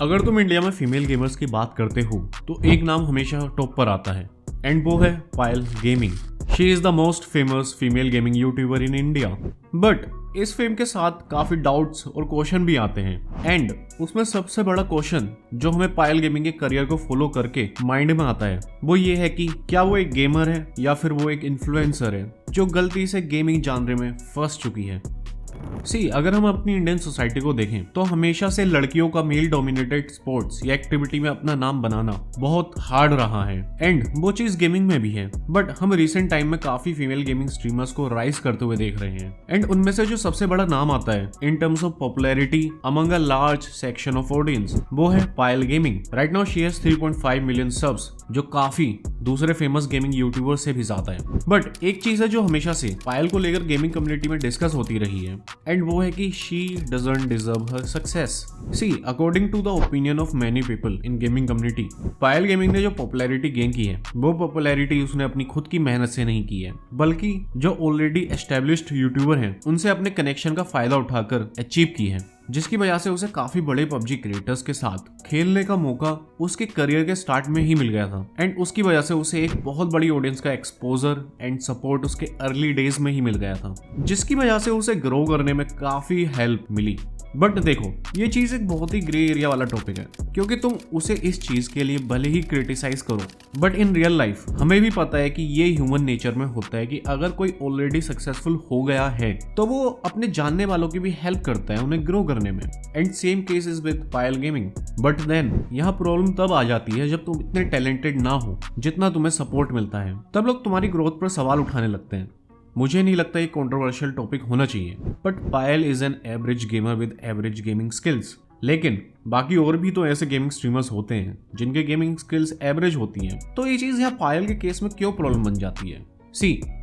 अगर तुम इंडिया में फीमेल गेमर्स की बात करते हो तो एक नाम हमेशा टॉप पर आता है एंड वो है Payal gaming. She is the most famous female gaming YouTuber in India. But इस फेम के साथ काफी डाउट्स और क्वेश्चन भी आते हैं एंड उसमें सबसे बड़ा क्वेश्चन जो हमें पायल गेमिंग के करियर को फॉलो करके माइंड में आता है वो ये है कि क्या वो एक गेमर है या फिर वो एक इन्फ्लुएंसर है जो गलती से गेमिंग जॉनर में फंस चुकी है। अगर हम अपनी इंडियन सोसाइटी को देखें तो हमेशा से लड़कियों का मेल डोमिनेटेड स्पोर्ट्स या एक्टिविटी में अपना नाम बनाना बहुत हार्ड रहा है एंड वो चीज गेमिंग में भी है। बट हम रिसेंट टाइम में काफी फीमेल गेमिंग स्ट्रीमर्स को राइज करते हुए देख रहे हैं एंड उनमें से जो सबसे बड़ा नाम आता है in terms of popularity among a large section of audience वो है Payal gaming. Right now she has 3.5 million subs जो काफी दूसरे फेमस गेमिंग यूट्यूबर से भी ज्यादा है। बट एक चीज है जो हमेशा से पायल को लेकर गेमिंग कम्युनिटी में डिस्कस होती रही है एंड वो है कि she doesn't deserve her success. According to the opinion of many people in gaming community, Payal gaming ने जो पॉपुलैरिटी गेन की है वो पॉपुलैरिटी उसने अपनी खुद की मेहनत से नहीं की है बल्कि जो ऑलरेडी एस्टेब्लिश्ड यूट्यूबर हैं उनसे अपने कनेक्शन का फायदा उठाकर अचीव की है, जिसकी वजह से उसे काफी बड़े पबजी क्रिएटर्स के साथ खेलने का मौका उसके करियर के स्टार्ट में ही मिल गया था एंड उसकी वजह से उसे एक बहुत बड़ी ऑडियंस का एक्सपोजर एंड सपोर्ट उसके अर्ली डेज में ही मिल गया था, जिसकी वजह से उसे ग्रो करने में काफी हेल्प मिली। बट देखो ये चीज एक बहुत ही ग्रे एरिया वाला टॉपिक है क्योंकि तुम उसे इस चीज के लिए भले ही क्रिटिसाइज करो बट इन रियल लाइफ हमें भी पता है कि ये ह्यूमन नेचर में होता है कि अगर कोई ऑलरेडी सक्सेसफुल हो गया है तो वो अपने जानने वालों की भी हेल्प करता है उन्हें ग्रो करने में and same case is with Payal gaming. But then यहाँ प्रॉब्लम तब आ जाती है जब तुम इतने टैलेंटेड ना हो जितना तुम्हें सपोर्ट मिलता है, तब लोग तुम्हारी ग्रोथ पर सवाल उठाने लगते हैं। मुझे नहीं लगता ये कंट्रोवर्शियल टॉपिक होना चाहिए but Payal is an average gamer with average gaming skills. लेकिन बाकी और भी तो ऐसे गेमिंग स्ट्रीमर्स होते हैं जिनके गेमिंग स्किल्स एवरेज होती हैं, तो ये चीज यहाँ पायल के केस में क्यों प्रॉब्लम बन जाती है?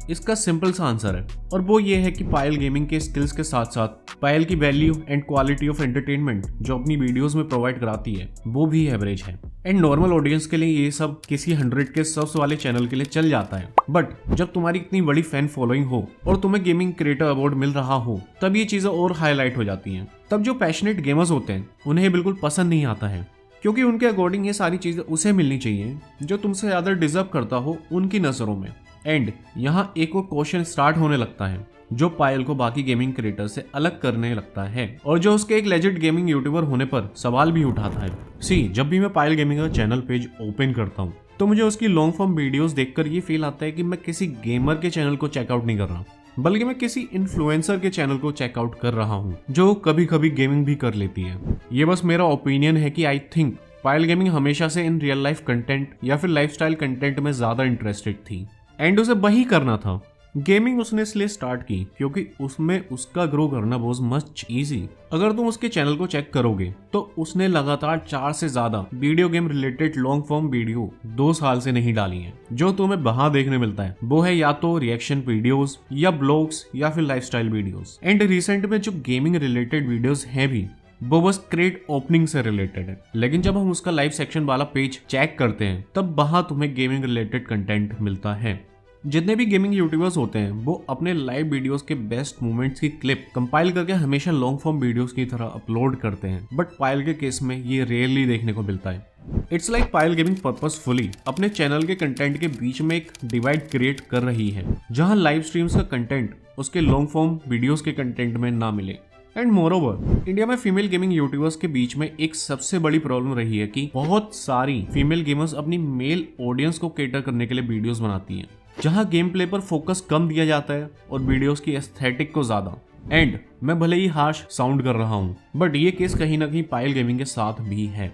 इसका सिंपल सा आंसर है और वो ये है कि पायल गेमिंग के स्किल्स के साथ साथ पायल की value and quality of entertainment जो अपनी वीडियोस में प्रोवाइड कराती है वो भी एवरेज है एंड नॉर्मल ऑडियंस के लिए ये सब किसी 100 के सब्स वाले चैनल के लिए चल जाता है। बट जब तुम्हारी इतनी बड़ी फैन फॉलोइंग हो और तुम्हें गेमिंग क्रिएटर अवार्ड मिल रहा हो तब ये चीजें और हाईलाइट हो जाती हैं। तब जो पैशनेट गेमर्स होते हैं उन्हें बिल्कुल पसंद नहीं आता है क्योंकि उनके अकॉर्डिंग ये सारी चीजें उसे मिलनी चाहिए जो तुमसे ज्यादा डिजर्व करता हो उनकी नजरों में। एंड यहाँ एक और क्वेश्चन स्टार्ट होने लगता है जो पायल को बाकी गेमिंग क्रिएटर से अलग करने लगता है और जो उसके एक लेजेंड गेमिंग यूट्यूबर होने पर सवाल भी उठाता है। जब भी मैं पायल गेमिंग का चैनल पेज ओपन करता हूँ तो मुझे उसकी लॉन्ग फॉर्म वीडियोस देखकर ये फील आता है कि मैं किसी गेमर के चैनल को चेकआउट नहीं कर रहा बल्कि मैं किसी इन्फ्लुएंसर के चैनल को चेकआउट कर रहा हूँ जो कभी कभी गेमिंग भी कर लेती है। ये बस मेरा ओपिनियन है कि आई थिंक पायल गेमिंग हमेशा से इन रियल लाइफ कंटेंट या फिर लाइफस्टाइल कंटेंट में ज्यादा इंटरेस्टेड थी एंड उसे वही करना था। गेमिंग उसने इसलिए स्टार्ट की क्योंकि उसमें उसका ग्रो करना बहुत मच इजी। अगर तुम उसके चैनल को चेक करोगे तो उसने लगातार 4 से ज्यादा video game related long form video 2 साल से नहीं डाली हैं। जो तुम्हें वहां देखने मिलता है वो है या तो रिएक्शन वीडियोस या ब्लॉग्स या फिर लाइफस्टाइल वीडियोस एंड रिसेंट में जो गेमिंग रिलेटेड वीडियोस हैं भी वो बस क्रेट ओपनिंग से रिलेटेड है। लेकिन जब हम उसका लाइव सेक्शन वाला पेज चेक करते हैं तब वहां तुम्हें गेमिंग रिलेटेड कंटेंट मिलता है। जितने भी गेमिंग यूट्यूबर्स होते हैं वो अपने लाइव वीडियोस के बेस्ट मोमेंट्स की क्लिप कंपाइल करके हमेशा लॉन्ग फॉर्म वीडियोस की तरह अपलोड करते हैं बट पायल के केस में ये रेयरली देखने को मिलता है। It's like Payal gaming purposefully अपने चैनल के कंटेंट के बीच में एक डिवाइड क्रिएट कर रही है जहां लाइव स्ट्रीम्स का कंटेंट उसके लॉन्ग फॉर्म वीडियोस के कंटेंट में ना मिले। एंड मोरओवर इंडिया में फीमेल गेमिंग यूट्यूबर्स के बीच में एक सबसे बड़ी प्रॉब्लम रही है कि बहुत सारी फीमेल गेमर्स अपनी मेल ऑडियंस को केटर करने के लिए वीडियोस बनाती हैं जहां गेम प्ले पर फोकस कम दिया जाता है और वीडियोस की एस्थेटिक को ज्यादा। एंड मैं भले ही हार्श साउंड कर रहा हूं बट ये केस कहीं ना कहीं पायल गेमिंग के साथ भी है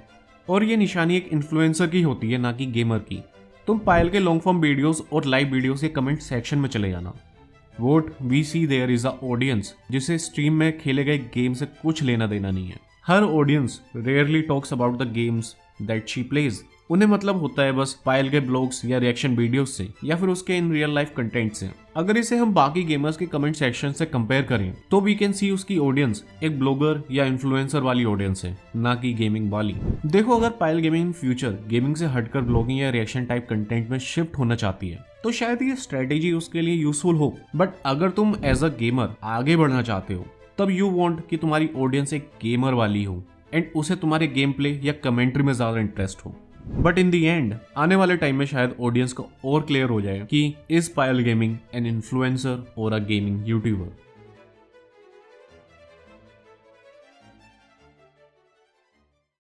और ये निशानी एक इन्फ्लुएंसर की होती है ना कि गेमर की। तुम पायल के लॉन्ग फॉर्म वीडियोस और लाइव वीडियोस के कमेंट सेक्शन में चले जाना। What we see there is a audience जिसे स्ट्रीम में खेले गए गेम से कुछ लेना देना नहीं है। हर audience rarely talks about the games that she plays. उन्हें मतलब होता है बस पायल के ब्लॉग्स या रिएक्शन वीडियोस से या फिर उसके इन रियल लाइफ कंटेंट से। अगर इसे हम बाकी गेमर्स के कमेंट सेक्शन से कंपेयर करें तो वी कैन सी उसकी ऑडियंस एक ब्लॉगर या इन्फ्लुएंसर वाली ऑडियंस है ना कि गेमिंग वाली। देखो अगर पायल गेमिंग इन फ्यूचर गेमिंग से हटकर ब्लॉगिंग या रिएक्शन टाइप कंटेंट में शिफ्ट होना चाहती है तो शायद ये स्ट्रेटेजी उसके लिए यूजफुल हो। बट अगर तुम एज अ गेमर आगे बढ़ना चाहते हो तब यू वांट कि तुम्हारी ऑडियंस एक गेमर वाली हो एंड उसे तुम्हारे गेम प्ले या कमेंट्री में ज्यादा इंटरेस्ट हो। बट इन दी एंड आने वाले टाइम में शायद ऑडियंस को और क्लियर हो जाए कि is Payal gaming an influencer और अ गेमिंग यूट्यूबर।